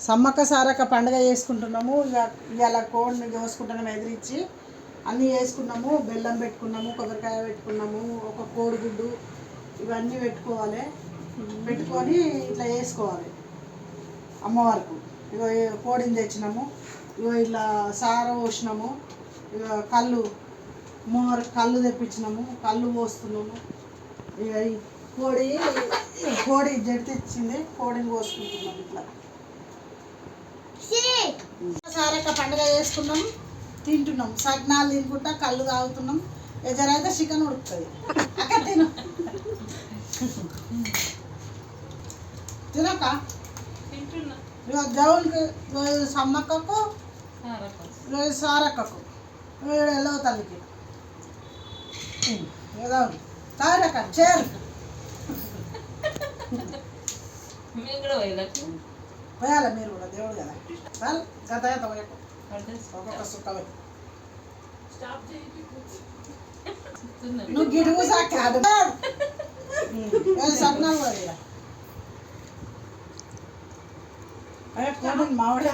సమ్మక్క సారక్క పండుగ చేసుకుంటున్నాము. ఇవాళ కోడిని కోసుకుంటున్నాము, ఎదిరించి అన్నీ వేసుకున్నాము. బెల్లం పెట్టుకున్నాము, కొబ్బరికాయ పెట్టుకున్నాము, ఒక కోడిగుడ్డు ఇవన్నీ పెట్టుకోవాలి. పెట్టుకొని ఇట్లా వేసుకోవాలి అమ్మవారికి. ఇగో కోడిని తెచ్చినాము, ఇగో ఇలా సార పోసినాము, ఇక అమ్మవారికి కళ్ళు తెప్పించినాము, కళ్ళు పోస్తున్నాము. ఇక కోడి జడి తెచ్చింది, కోడిని కోసుకుంటున్నాం. ఇట్లా సారక్క పండుగ చేసుకున్నాం, తింటున్నాం. సగ్నాలు తినుకుంటా కళ్ళు తాగుతున్నాం. ఎజరైతే చికెన్ ఉడుకుతుంది. అక్క తిను, తినక ఇక దేవునికి సమ్మక్కకు సారక్కకు ఎల్లవ తల్లికి ఏదో తారక చేరు పోయాలి. మీరు కూడా దేవుడు కదా, గత ఒక్కొక్క సుఖమే. నువ్వు గిడుగు సాకాదు సగ్నాలు కూడా ఇలా కోడిని మామిడి